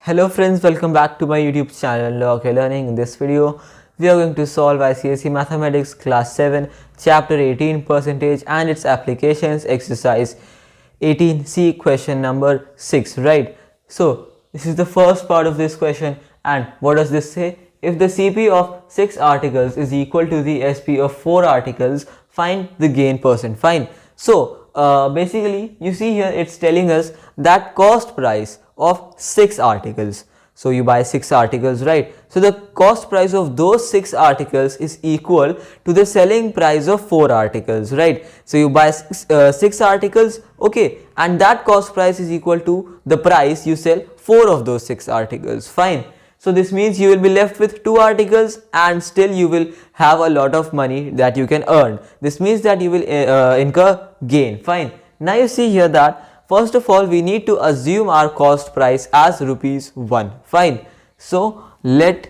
Hello friends, welcome back to my YouTube channel OK Learning. In this video, we are going to solve ICSE Mathematics Class 7 Chapter 18 percentage and its applications exercise 18C question number 6, right? So this is the first part of this question, and what does this say? If the CP of 6 articles is equal to the SP of 4 articles, find the gain percent. Fine. So basically you see here it's telling us that cost price of 6 articles. So you buy 6 articles, right? So the cost price of those 6 articles is equal to the selling price of 4 articles, right? So you buy 6 articles, okay, and that cost price is equal to the price you sell 4 of those 6 articles. Fine. So this means you will be left with 2 articles and still you will have a lot of money that you can earn. This means that you will incur gain. Fine. Now you see here that first of all we need to assume our cost price as ₹1. Fine. So let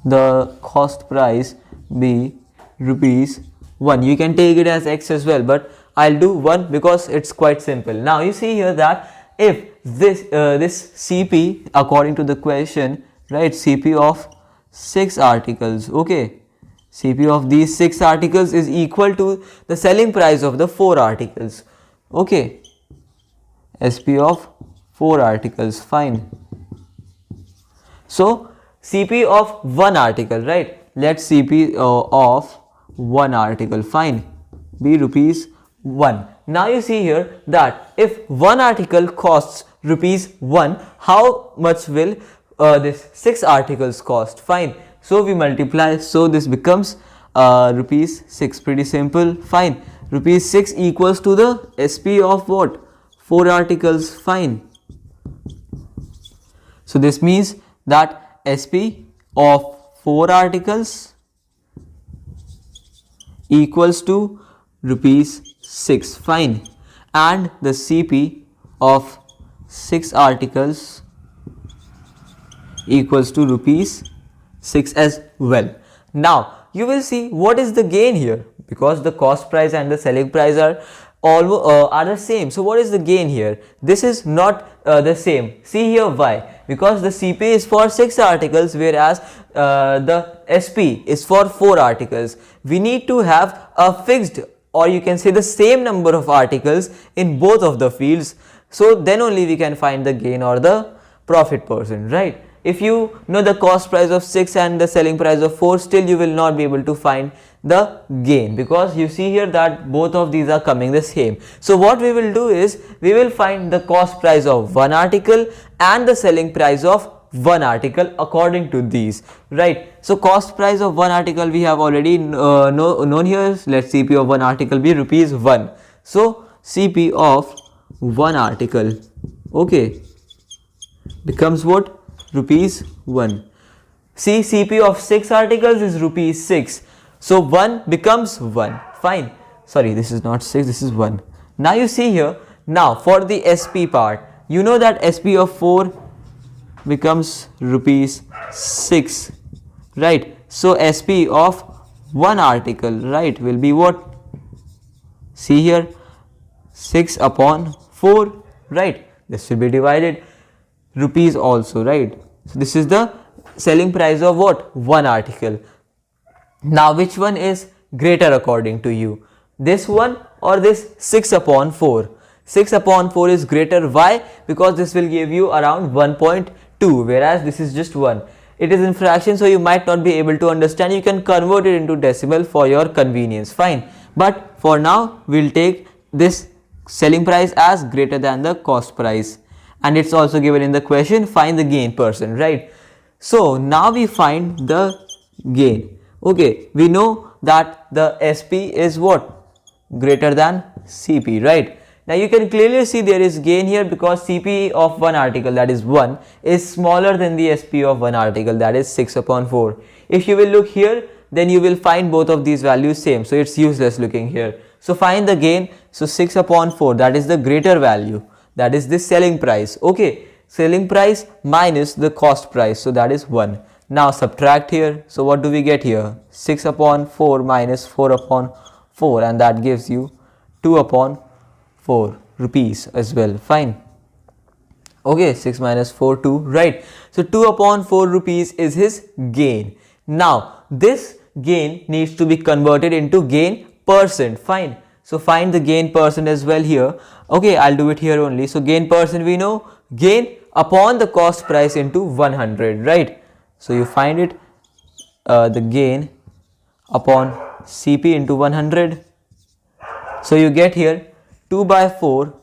the cost price be ₹1. You can take it as X as well, but I'll do 1 because it's quite simple. Now you see here that if this CP according to the question, right, CP of 6 articles, okay, CP of these 6 articles is equal to the selling price of the 4 articles, okay, SP of 4 articles. Fine. So CP of 1 article, right, let CP of 1 article, fine, be ₹1. Now you see here that if 1 article costs ₹1, how much will this 6 articles cost? Fine. So we multiply, so this becomes ₹6. Pretty simple. Fine. ₹6 equals to the SP of what? 4 articles. Fine. So this means that SP of 4 articles equals to ₹6. Fine. And the CP of 6 articles equals to ₹6 as well. Now you will see what is the gain here, because the cost price and the selling price are the same. So what is the gain here? This is not the same. See here why? Because the CP is for 6 articles whereas the SP is for 4 articles. We need to have a fixed, or you can say the same number of articles in both of the fields, so then only we can find the gain or the profit percent, right? If you know the cost price of 6 and the selling price of 4, still you will not be able to find the gain, because you see here that both of these are coming the same. So what we will do is we will find the cost price of 1 article and the selling price of 1 article according to these, right? So cost price of 1 article we have already known here. Let CP of 1 article be ₹1. So CP of 1 article, okay, becomes what? ₹1. See, CP of 6 articles is ₹6. So 1 becomes 1. Fine. Sorry, this is not 6, this is 1. Now you see here, now for the SP part, you know that SP of 4 becomes ₹6, right? So SP of 1 article, right, will be what? See here, 6 upon 4, right? This will be divided rupees also, right? So this is the selling price of what? 1 article. Now which one is greater according to you? This one or this 6 upon 4? 6 upon 4 is greater. Why? Because this will give you around 1.2, whereas this is just 1. It is in fraction, so you might not be able to understand. You can convert it into decimal for your convenience. Fine. But for now we'll take this selling price as greater than the cost price, and it's also given in the question, find the gain percent, right? So now we find the gain. Okay, we know that the SP is what? Greater than CP, right? Now you can clearly see there is gain here because CP of 1 article, that is 1, is smaller than the SP of 1 article, that is 6 upon 4. If you will look here, then you will find both of these values same, so it's useless looking here. So find the gain. So 6 upon 4, that is the greater value, that is the selling price, okay, selling price minus the cost price, so that is 1. Now subtract here, so what do we get here? 6 upon 4 minus 4 upon 4, and that gives you 2 upon 4 rupees as well. Fine. Okay, 6 minus 4, 2, right. So 2 upon 4 rupees is his gain. Now this gain needs to be converted into gain percent. Fine. So find the gain percent as well here. Okay, I'll do it here only. So gain percent, we know gain upon the cost price into 100, right. So you find it, the gain upon CP into 100. So you get here 2 by 4,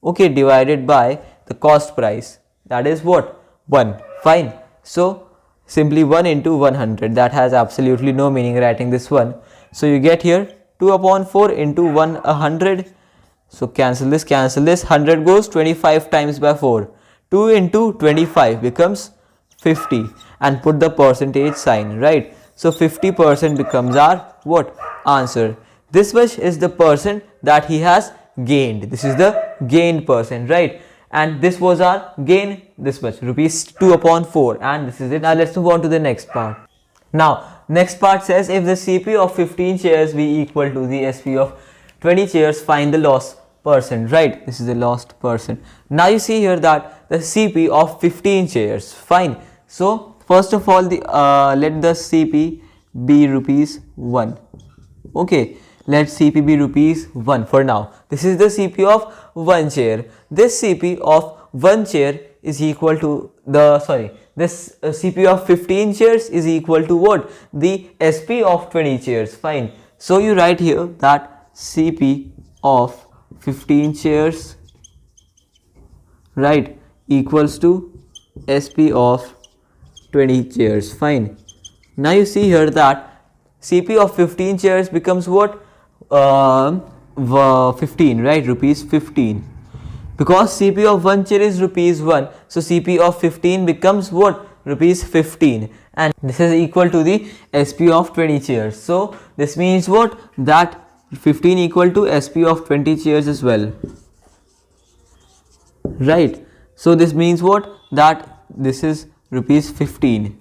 okay, divided by the cost price, that is what, 1. Fine. So simply 1 into 100, that has absolutely no meaning writing this one. So you get here 2 upon 4 into 100. So cancel this, 100 goes 25 times by 4. 2 into 25 becomes 50, and put the percentage sign, right. So 50% becomes our what, answer. This much is the percent that he has gained. This is the gain percent, right. And this was our gain, this much, rupees 2 upon 4, and this is it. Now let's move on to the next part. Now next part says, if the CP of 15 shares be equal to the SP of 20 shares, find the loss percent, right. This is the lost percent. Now you see here that the CP of 15 shares, fine. So first of all, the let the CP be rupees 1. Okay, let CP be rupees 1 for now. This is the CP of 1 share. This CP of 1 share is equal to the, this CP of 15 shares is equal to what? The SP of 20 shares. Fine. So you write here that CP of 15 shares, right, equals to SP of 20 shares. Fine. Now you see here that CP of 15 shares becomes what? 15, right, rupees 15. Because CP of 1 share is rupees 1, so CP of 15 becomes what? Rupees 15, and this is equal to the SP of 20 shares. So this means what? That 15 equal to SP of 20 shares as well, right. So this means what? That this is rupees 15.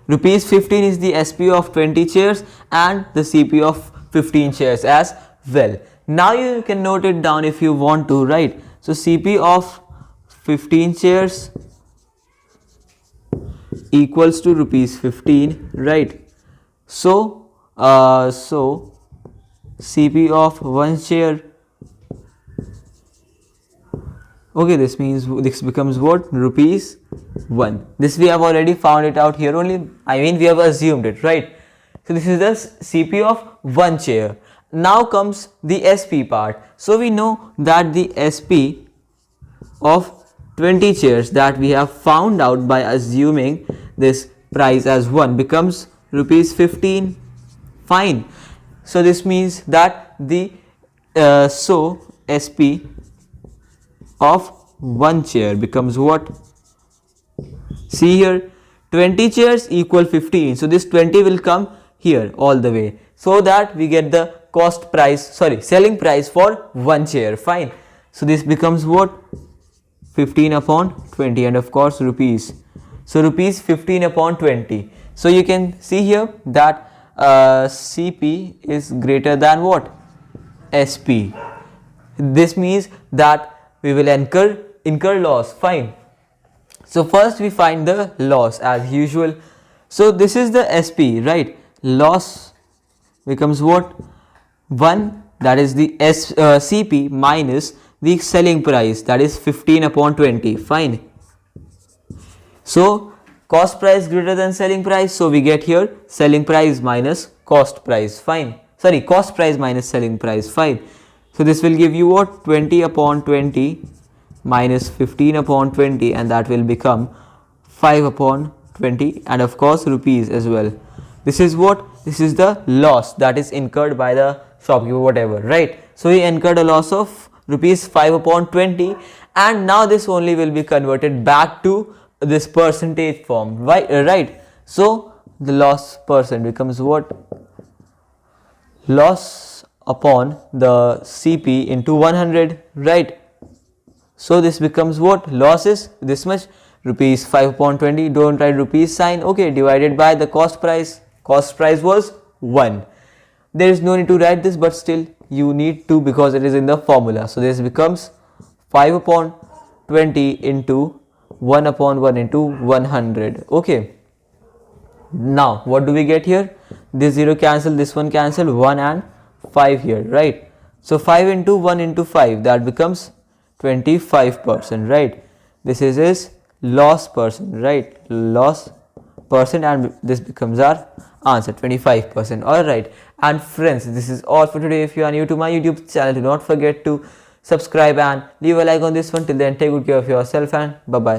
Rupees 15 is the SP of 20 shares and the CP of 15 shares as well. Now you can note it down if you want to, right. So CP of 15 shares equals to rupees 15, right. So CP of 1 share, okay, this means this becomes what? Rupees 1. This we have already found it out here only, we have assumed it, right. So this is the CP of 1 share. Now comes the SP part. So we know that the SP of 20 shares that we have found out by assuming this price as 1 becomes rupees 15. Fine. So this means that the SP of 1 share becomes what? See here, 20 shares equal 15. So this 20 will come here all the way, so that we get the cost price, selling price for 1 share. Fine. So this becomes what? 15 upon 20, and of course rupees. So rupees 15 upon 20. So you can see here that CP is greater than what? SP. This means that we will incur loss. Fine. So first we find the loss as usual. So this is the SP, right. Loss becomes what? 1, that is the CP minus the selling price, that is 15 upon 20. Fine. So cost price greater than selling price, so we get here selling price minus cost price. Fine. Cost price minus selling price. Fine. So this will give you what? 20 upon 20 minus 15 upon 20, and that will become 5 upon 20, and of course rupees as well. This is what? This is the loss that is incurred by the shopkeeper, whatever, right. So he incurred a loss of rupees 5 upon 20, and now this only will be converted back to this percentage form, right. So the loss percent becomes what? Loss upon the CP into 100, right. So this becomes what? Loss is this much, rupees 5 upon 20, don't write rupees sign, okay, divided by the cost price. Cost price was 1. There is no need to write this, but still you need to, because it is in the formula. So this becomes 5 upon 20 into 1 upon 1 into 100. Okay. Now what do we get here? This 0 cancel, this one cancel, 1 and 5 here, right? So 5 into 1 into 5, that becomes 25%, right? This is his loss percent, right? Loss percent, and this becomes our answer, 25%. Alright, and friends, this is all for today. If you are new to my YouTube channel, do not forget to subscribe and leave a like on this one. Till then, take good care of yourself and bye bye.